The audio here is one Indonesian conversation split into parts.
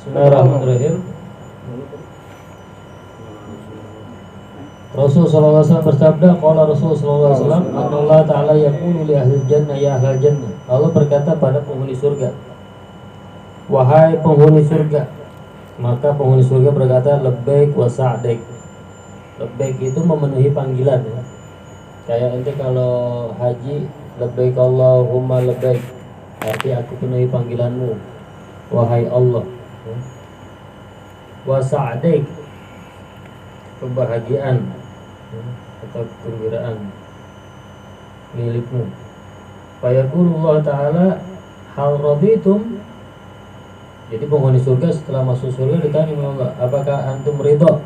Bismillahirrahmanirrahim. Rasul sallallahu alaihi wasallam bersabda, qala Rasul sallallahu alaihi wasallam, Allah taala yaqulu li ahli jannah ya ahli jannah. Allah berkata pada penghuni surga, wahai penghuni surga. Maka penghuni surga berkata, labbaik wa sa'daik. Labbaik itu memenuhi panggilan ya. Kayak ente kalau haji, labbaik Allahumma labbaik. Arti aku penuhi panggilanmu, wahai Allah. Wa sa'daik, kebahagiaan atau kegembiraan milikmu. Fayaqulullah ta'ala hal raditum. Jadi penghuni surga setelah masuk surga ditanya oleh Allah, apakah antum ridha?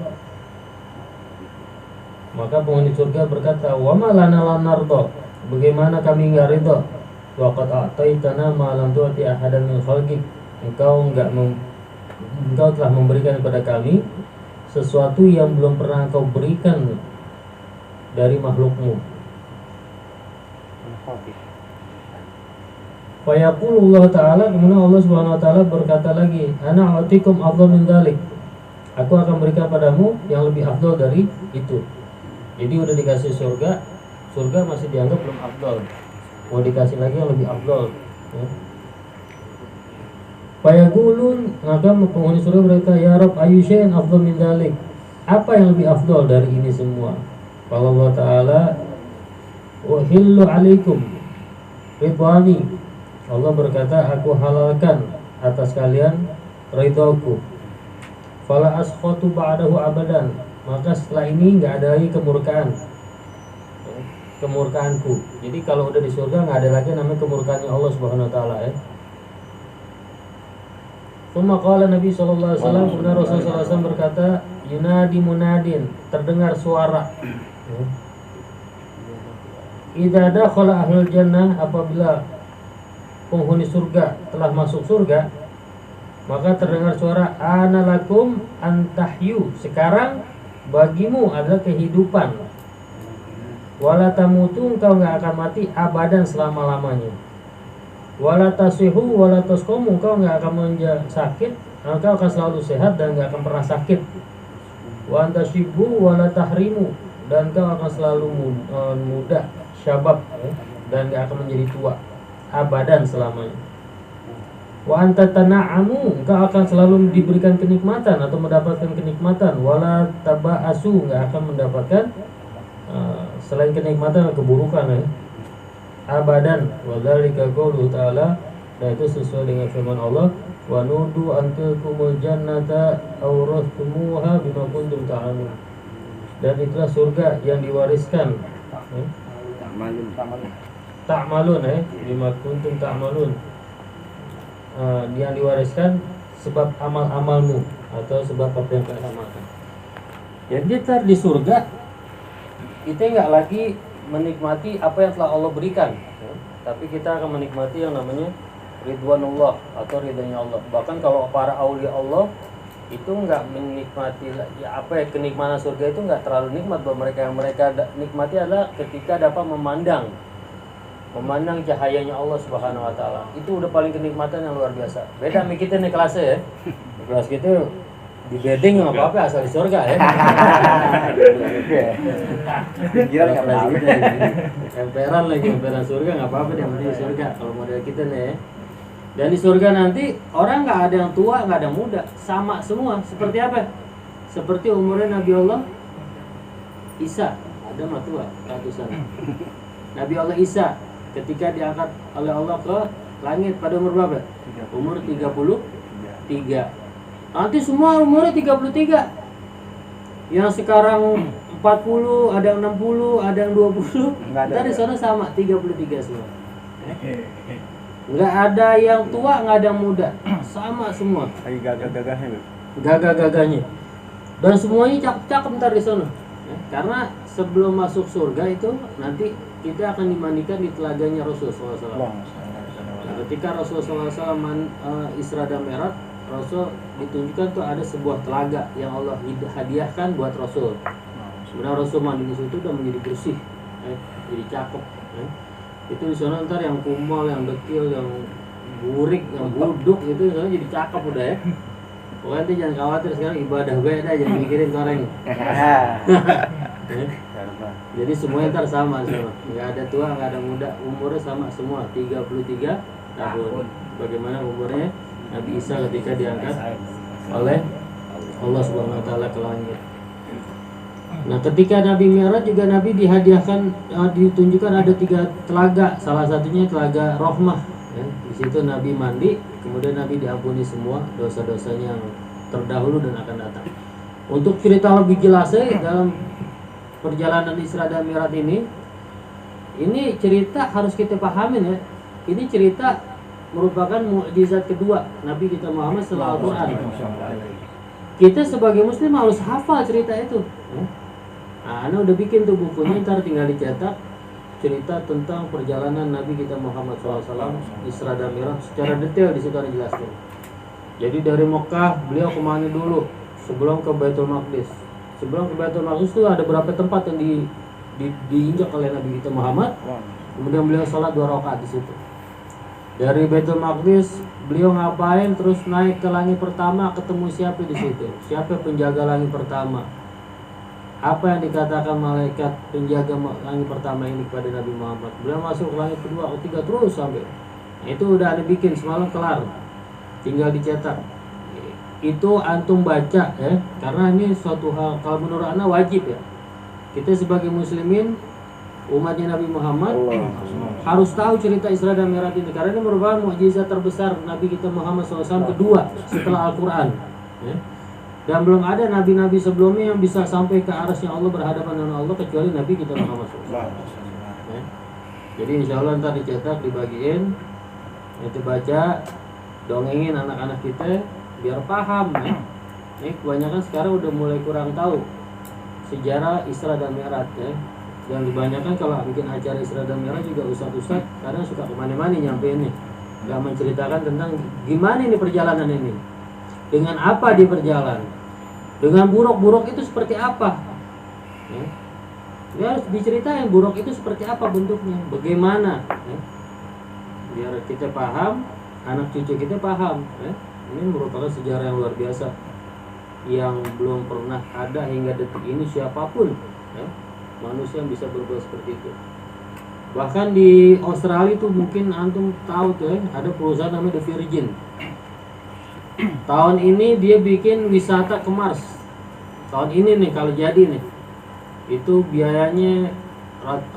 Maka penghuni surga berkata, wa ma lana la narda, bagaimana kami enggak ridha? Wa qad a'taitana ma lam tu'ti ahadan min khalqik. Engkau telah memberikan kepada kami sesuatu yang belum pernah engkau berikan dari makhlukmu. Fayaqulullah ta'ala, kemudian Allah subhanahu wa ta'ala berkata lagi, ana a'tikum afdal min dzalik. Aku akan berikan padamu yang lebih afdal dari itu. Jadi udah dikasih surga, surga masih dianggap belum afdal. Mau dikasih lagi yang lebih afdal ya. Fayaqulun, maka penghuni surga berkata, ya Rabb, ayu syai'in afdal min dzalik. Apa yang lebih afdal dari ini semua? Qala Allah ta'ala, uhillu alaikum ridwani. Allah berkata, aku halalkan atas kalian ridhoku. Fala askhatu ba'dahu abadan. Maka setelah ini enggak ada lagi kemurkaanku. Jadi kalau udah di surga enggak ada lagi namanya kemurkaannya Allah Subhanahu wa taala ya. Tsumma qala Nabi sallallahu alaihi wasallam, kemudian Rasulullah sallallahu alaihi wasallam berkata, yunadi munadin, terdengar suara. Idza dakhala ahlul jannah, apabila penghuni surga telah masuk surga, maka terdengar suara, ana lakum antahyu, sekarang bagimu adalah kehidupan. Wala tamutu, engkau enggak akan mati abadan selama-lamanya. Wala tasihu wala tasqumu, engkau enggak akan sakit, engkau akan selalu sehat dan enggak akan pernah sakit. Wa antashibu wala tahrimu, dan engkau akan selalu muda, syabab dan enggak akan menjadi tua abadan selamanya. Wa anta tana'amu, engkau akan selalu diberikan kenikmatan atau mendapatkan kenikmatan. Wala taba'asu, enggak akan mendapatkan selain kenikmatan keburukan ya. Abadan. Wa dzalika qauluhu ta'ala, dan itu sesuai dengan firman Allah, wa nudu antilkumul jannata awrastumuha bima kuntum ta'lamun. Dan itulah surga yang diwariskan ta'malun bima kuntum ta'malun, yang diwariskan sebab amal-amalmu atau sebab apa yang kalian amalkan. Jadi kita di surga kita enggak lagi menikmati apa yang telah Allah berikan, tapi kita akan menikmati yang namanya ridwanullah atau ridhanya Allah. Bahkan kalau para aulia Allah itu enggak menikmati kenikmatan surga itu enggak terlalu nikmat buat mereka. Yang mereka nikmati adalah ketika dapat memandang cahayanya Allah Subhanahu wa taala. Itu udah paling kenikmatan yang luar biasa. Beda sama kita nih kelasnya ya. Di kelas kita di bedding enggak apa-apa asal di surga ya. Pikiran enggak apa-apa. Emperan surga enggak apa-apa, yang penting di surga kalau model kita nih ya. Dan di surga nanti orang enggak ada yang tua, enggak ada yang muda, sama semua. Seperti apa? Seperti umurnya Nabi Allah Isa, ada mah tua ratusan. Nabi Allah Isa ketika diangkat oleh Allah ke langit pada umur berapa? Umur 33. Nanti semua umurnya 33. Yang sekarang 40, ada yang 60, ada yang 20. Kita di sana sama 33 semua. Enggak ada yang tua, enggak ada yang muda. Sama semua. Lagi gagah-gagahnya. Gagah-gagahnya. Dan semuanya cakep-cakep ntar di sana. Karena sebelum masuk surga itu nanti kita akan dimandikan di telaganya Rasulullah SAW. Nah, ketika Rasulullah SAW Isra dan Mi'raj, Rasul ditunjukkan tuh ada sebuah telaga yang Allah hadiahkan buat Rasul. Sebenarnya Rasul mandi di situ udah menjadi bersih, jadi cakep. Itu di sana ntar yang kumal, yang dekil, yang burik, yang buduk itu di sana jadi cakep udah ya. Pokoknya nanti jangan khawatir, sekarang ibadah beda, jangan mikirin koreng. Jadi semuanya ntar sama. Nggak ada tua, nggak ada muda, umurnya sama semua, 33 tahun. Bagaimana umurnya Nabi Isa ketika diangkat oleh Allah Subhanahu wa taala ke langit. Nah, ketika Nabi Mi'raj juga Nabi dihadiahkan, ditunjukkan ada 3 telaga, salah satunya telaga Rahmah. Ya. Di situ Nabi mandi, kemudian Nabi diampuni semua dosa-dosanya yang terdahulu dan akan datang. Untuk cerita lebih jelasnya dalam perjalanan Isra dan Mi'raj ini cerita harus kita pahamin ya. Ini cerita merupakan mukjizat kedua Nabi kita Muhammad setelah Al-Quran. Kita sebagai muslim harus hafal cerita itu. Nah, Ana udah bikin tuh bukunya, ntar tinggal dicetak, cerita tentang perjalanan Nabi kita Muhammad SAW Isra dan Mi'raj secara detail di situ dijelaskan. Jadi dari Mekah beliau kemana dulu sebelum ke Baitul Maqdis. Sebelum ke Baitul Maqdis itu ada berapa tempat yang diinjak oleh Nabi kita Muhammad. Kemudian beliau sholat 2 rakaat di situ. Dari Baitul Maqdis beliau ngapain, terus naik ke langit pertama, ketemu siapa di situ? Siapa penjaga langit pertama? Apa yang dikatakan malaikat penjaga langit pertama ini kepada Nabi Muhammad? Beliau masuk ke langit kedua, ketiga, terus sampai. Nah, itu udah ada bikin semalam kelar. Tinggal dicetak. Itu antum baca ya, karena ini suatu hal kalau menurut ana wajib ya. Kita sebagai muslimin umatnya Nabi Muhammad harus tahu cerita Isra dan Mi'raj ini, karena ini merupakan mukjizat terbesar Nabi kita Muhammad SAW kedua setelah Al-Quran ya. Dan belum ada nabi-nabi sebelumnya yang bisa sampai ke arasnya Allah, berhadapan dengan Allah, kecuali Nabi kita Muhammad SAW ya. Jadi insya Allah ntar dicetak, dibagiin, itu baca, dongengin anak-anak kita biar paham ya. Ini kebanyakan sekarang udah mulai kurang tahu sejarah Isra dan Mi'raj ya. Yang kebanyakan kalau bikin acara Isra dan Mi'raj juga ustadz-ustadz kadang suka kemana-mana nyampe ini, gak menceritakan tentang gimana ini perjalanan ini, dengan apa dia berjalan, dengan buruk itu seperti apa ya. Dia harus diceritain buruk itu seperti apa bentuknya, bagaimana ya. Biar kita paham, anak cucu kita paham ya. Ini merupakan sejarah yang luar biasa yang belum pernah ada hingga detik ini siapapun ya, manusia yang bisa berbuat seperti itu. Bahkan di Australia itu mungkin antum tahu tuh ya, ada perusahaan namanya The Virgin. Tahun ini dia bikin wisata ke Mars. Tahun ini nih kalau jadi nih, itu biayanya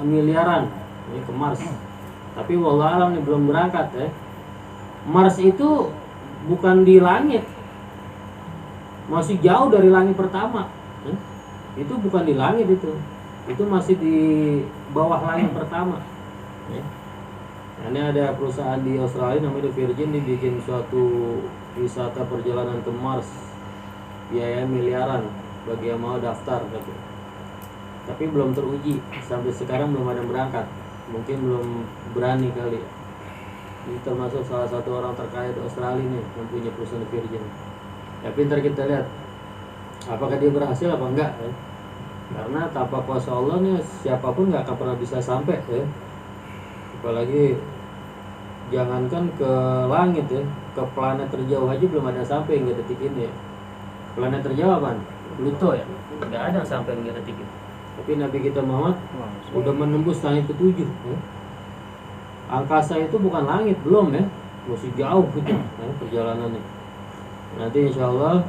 miliaran ini ke Mars. Tapi wallahualam nih belum berangkat ya. Mars itu bukan di langit, masih jauh dari langit pertama. Itu bukan di langit, itu masih di bawah langit pertama ya. Ini ada perusahaan di Australia namanya The Virgin, dibikin suatu wisata perjalanan ke Mars, biaya miliaran bagi yang mau daftar gitu. Tapi belum teruji, sampai sekarang belum ada yang berangkat, mungkin belum berani kali. Ini termasuk salah satu orang terkaya di Australia nih yang punya perusahaan Virgin. Ya pintar kita lihat apakah dia berhasil apa enggak ya. Karena tanpa kuasa Allah nih siapapun nggak akan pernah bisa sampai ya. Apalagi jangankan ke langit ya, ke planet terjauh aja belum ada sampai hingga detik ini ya. Planet terjauh apa? Pluto ya, nggak ada sampai hingga detik ini. Tapi Nabi kita Muhammad udah menembus langit ke-7 ya. Angkasa itu bukan langit, belum ya, masih jauh gitu ya, perjalanannya. Nanti insya Allah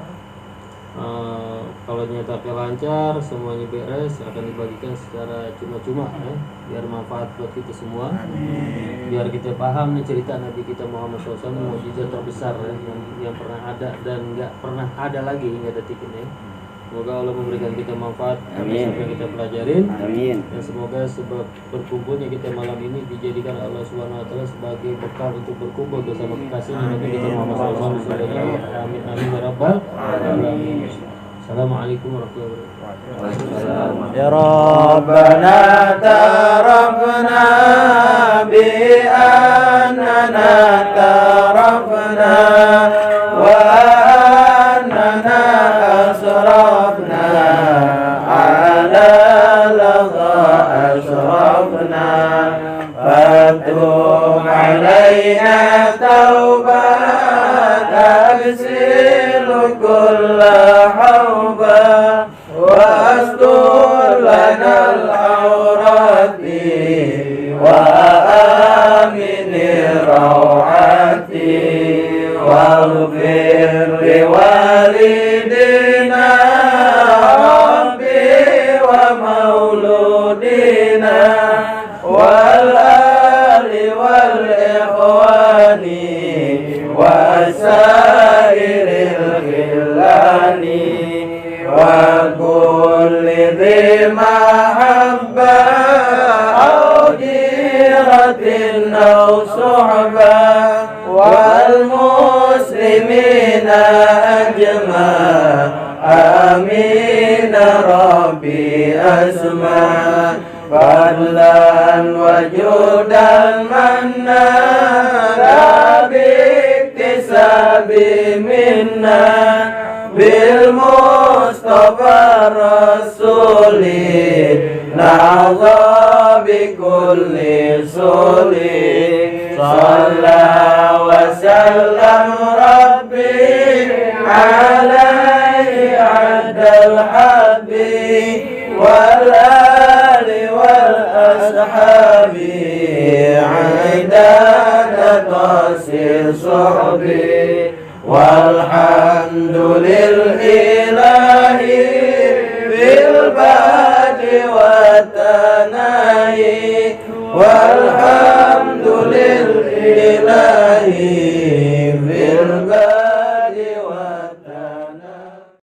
kalau nyatanya lancar, semuanya beres, akan dibagikan secara cuma-cuma ya, biar manfaat buat kita semua. Biar kita paham nih cerita Nabi kita Muhammad SAW, mukjizat terbesar ya, yang pernah ada dan nggak pernah ada lagi hingga detik ini. Semoga Allah memberikan kita manfaat atas apa yang kita pelajarin. Amin. Dan semoga sebab berkumpulnya kita malam ini dijadikan Allah Subhanahu wa taala sebagai bekal untuk berkumpul bersama kekasihnya Nabi kita Muhammad SAW. Amin amin ya rabbal alamin. Assalamualaikum warahmatullahi wabarakatuh. Ya Rabbana tarafna bi annana tarafna wa annana asrafna ala lagha asrafna fatub alaina taubat وأزيل كل حوبة واستر لنا العورات وآمن الروعات واغفر لوالدينا ربي ومولودينا والآل والإخوان وسائر الخلان وكل ذي محبة أو جيرة أو صحبة والمسلمين أجمع آمين ربي أسمع فضلا وجودا منا لا باكتساب منا بالمصطفى الرسول نعظى بكل صول صلى وسلم ربي عليه عد الحب والآل والأصحاب عداد تصير صحبي والحمد للإله بالباد والتناهي